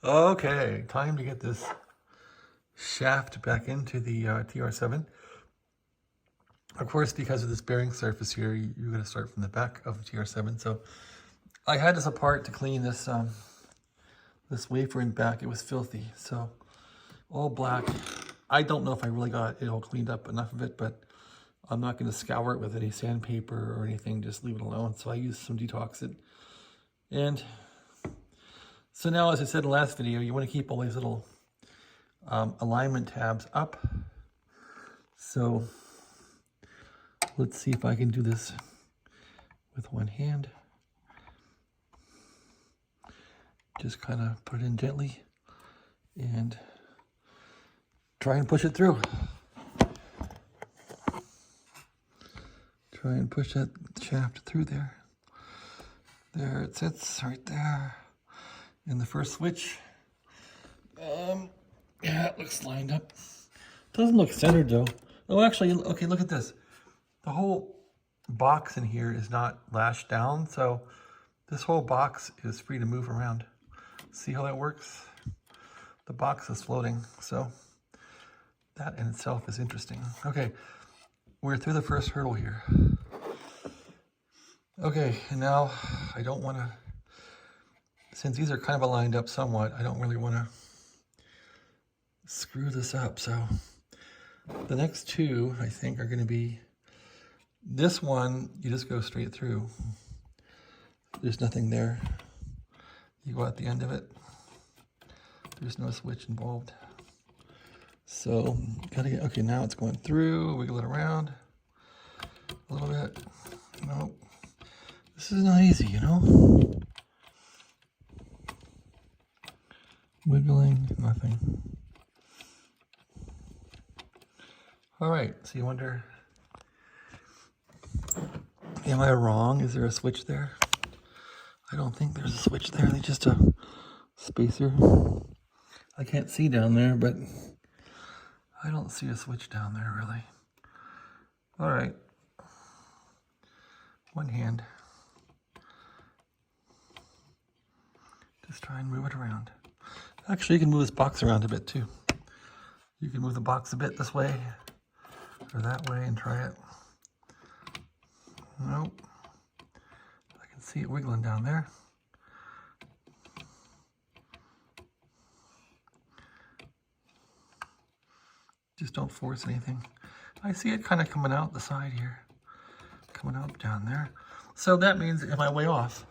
Okay, time to get this shaft back into the TR7. Of course, because of this bearing surface here, you're going to start from the back of the TR7. So I had this apart to clean this this wafer in back. It was filthy, so all black. I don't know if I really got it all cleaned up, enough of it, but I'm not going to scour it with any sandpaper or anything. Just leave it alone. So I used some detoxant. And so now, as I said in the last video, you want to keep all these little alignment tabs up. So let's see if I can do this with one hand. Just kind of put it in gently and try and push it through. Try and push that shaft through there. There it sits, right there. In the first switch. Yeah, it looks lined up. Doesn't look centered though. Oh, actually, okay, look at this. The whole box in here is not lashed down, so this whole box is free to move around. See how that works? The box is floating, so that in itself is interesting. Okay, we're through the first hurdle here. Okay, and now I don't want to, since these are kind of aligned up somewhat, I don't really want to screw this up. So the next two, I think, are going to be, this one, you just go straight through. There's nothing there. You go at the end of it. There's no switch involved. So, gotta get, okay, now it's going through, wiggle it around a little bit. Nope. This is not easy, you know? Wiggling, nothing. All right, so you wonder, am I wrong? Is there a switch there? I don't think there's a switch there. There's just a spacer. I can't see down there, but I don't see a switch down there, really. All right. One hand. Just try and move it around. Actually, you can move this box around a bit, too. You can move the box a bit this way or that way and try it. Nope. I can see it wiggling down there. Just don't force anything. I see it kind of coming out the side here. Coming up down there. So that means, am I way off?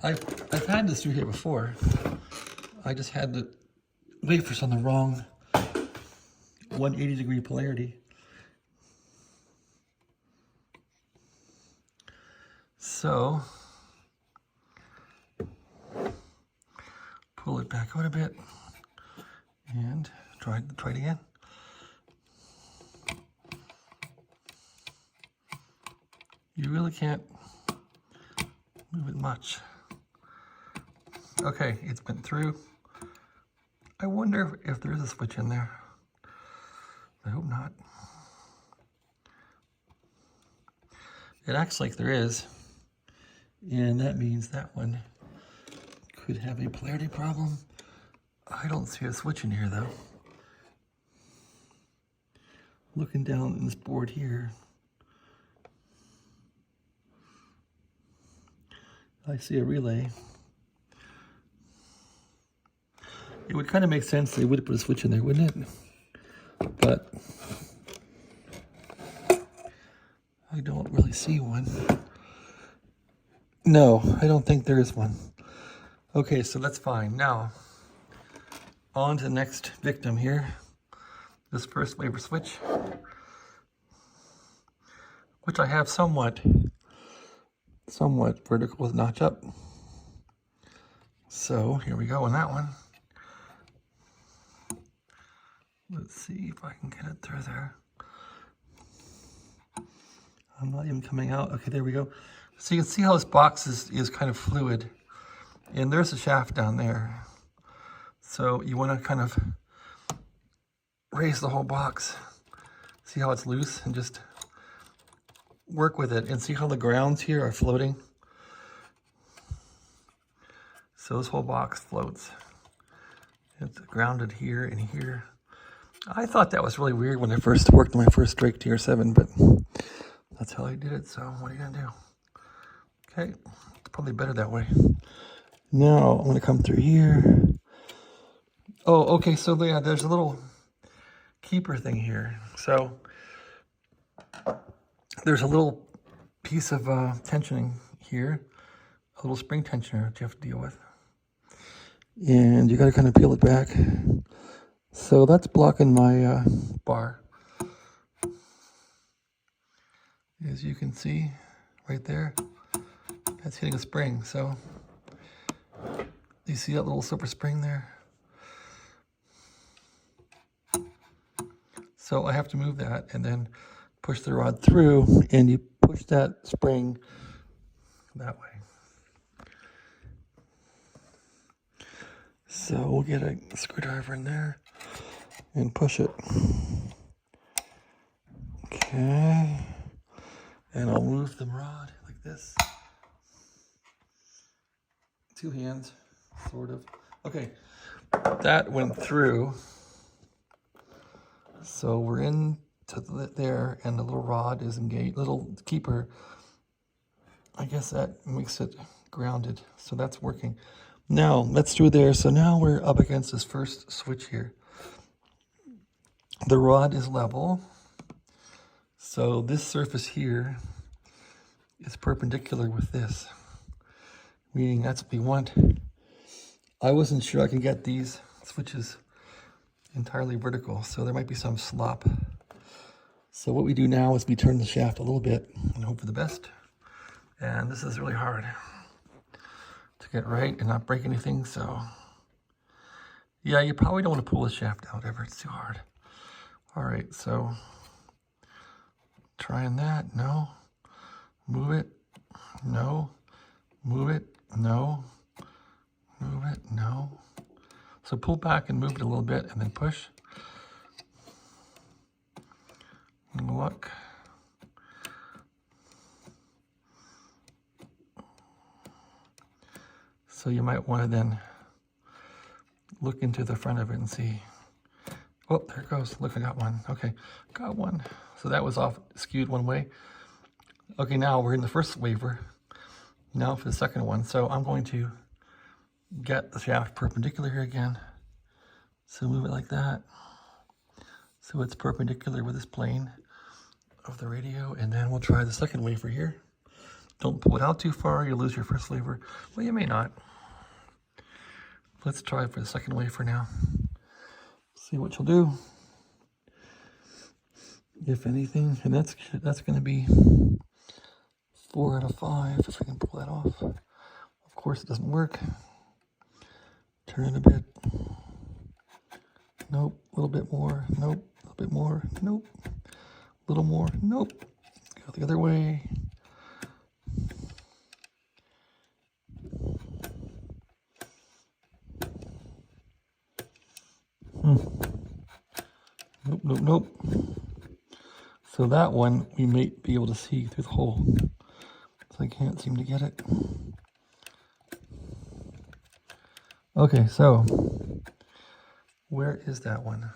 I've had this through here before. I just had the wafers on the wrong 180-degree polarity. So, pull it back out a bit and try it again. You really can't move it much. Okay, it's been through. I wonder if there is a switch in there. I hope not. It acts like there is, and that means that one could have a polarity problem. I don't see a switch in here though. Looking down in this board here, I see a relay. It would kind of make sense they would put a switch in there, wouldn't it? But I don't really see one. No, I don't think there is one. Okay, so that's fine. Now, on to the next victim here. This first wafer switch, which I have somewhat vertical with notch up. So here we go on that one. Let's see if I can get it through there. I'm not even coming out. Okay, there we go. So you can see how this box is kind of fluid. And there's a shaft down there. So you want to kind of raise the whole box. See how it's loose, and just work with it. And see how the grounds here are floating. So this whole box floats. It's grounded here and here. I thought that was really weird when I first worked on my first Drake TR7, but that's how I did it, so what are you gonna do? Okay, it's probably better that way. Now I'm gonna come through here. Oh, okay, so yeah, there's a little keeper thing here. So there's a little piece of tensioning here, a little spring tensioner that you have to deal with. And you gotta kind of peel it back. So that's blocking my bar. As you can see right there, that's hitting a spring. So you see that little silver spring there? So I have to move that and then push the rod through, and you push that spring that way. So we'll get a screwdriver in there and push it. Okay. And I'll move the rod like this. Two hands, sort of. Okay, that went through. So we're in to there, and the little rod is engaged, little keeper. I guess that makes it grounded, so that's working. Now, that's through there, so now we're up against this first switch here. The rod is level, so this surface here is perpendicular with this, meaning that's what we want. I wasn't sure I could get these switches entirely vertical, so there might be some slop. So what we do now is we turn the shaft a little bit and hope for the best. And this is really hard to get right and not break anything, so yeah, you probably don't want to pull the shaft out ever, it's too hard. All right, so trying that, no. Move it, no. Move it, no. Move it, no. So pull back and move it a little bit and then push. And look. So you might want to then look into the front of it and see. Oh, there it goes. Look, I got one. Okay, got one. So that was off, skewed one way. Okay, now we're in the first wafer. Now for the second one. So I'm going to get the shaft perpendicular here again. So move it like that. So it's perpendicular with this plane of the radio, and then we'll try the second wafer here. Don't pull it out too far, you'll lose your first wafer. Well, you may not. Let's try for the second wafer now. See what you'll do. If anything, and that's going to be 4 out of 5 if I can pull that off. Of course, it doesn't work. Turn it a bit. Nope. A little bit more. Nope. A little bit more. Nope. A little more. Nope. Go the other way. Nope, nope, nope. So that one we may be able to see through the hole. So I can't seem to get it. Okay, so where is that one?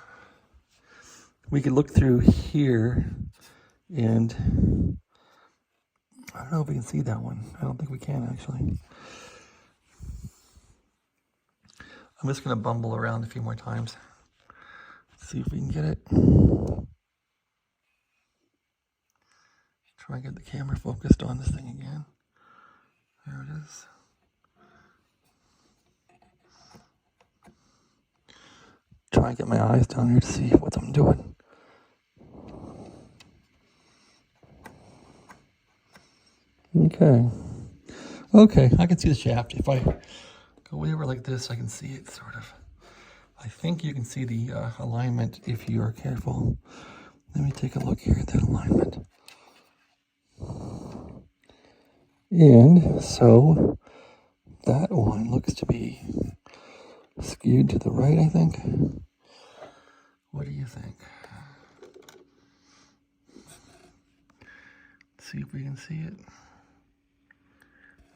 We could look through here, and I don't know if we can see that one. I don't think we can, actually. I'm just going to bumble around a few more times. See if we can get it. Try and get the camera focused on this thing again. There it is. Try and get my eyes down here to see what I'm doing. Okay. Okay, I can see the shaft. If I go over like this, I can see it sort of. I think you can see the alignment if you are careful. Let me take a look here at that alignment. And so that one looks to be skewed to the right, I think. What do you think? Let's see if we can see it.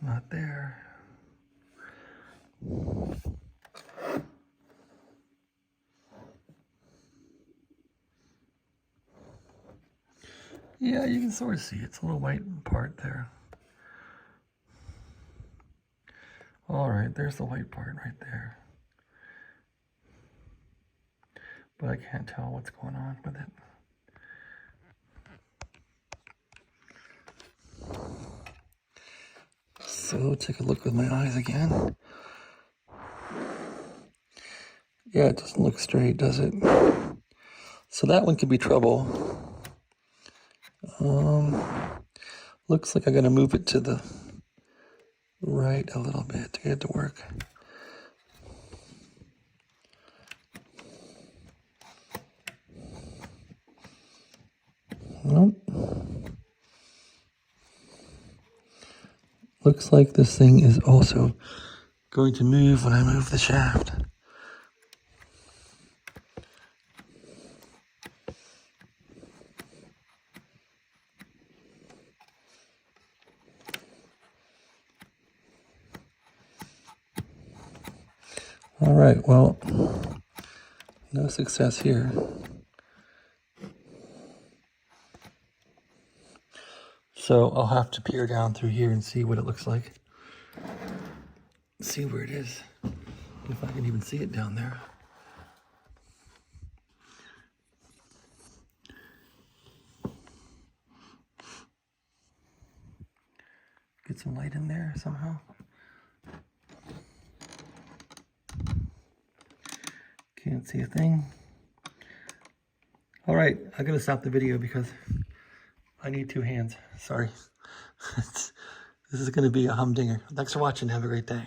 Not there. Yeah, you can sort of see it's a little white part there. All right, there's the white part right there. But I can't tell what's going on with it. So take a look with my eyes again. Yeah, it doesn't look straight, does it? So that one could be trouble. Looks like I'm gonna move it to the right a little bit to get it to work. Nope. Looks like this thing is also going to move when I move the shaft. All right, well, no success here. So I'll have to peer down through here and see what it looks like. See where it is, if I can even see it down there. Get some light in there somehow. Can't see a thing. All right, I'm gonna stop the video because I need two hands. Sorry. This is gonna be a humdinger. Thanks for watching. Have a great day.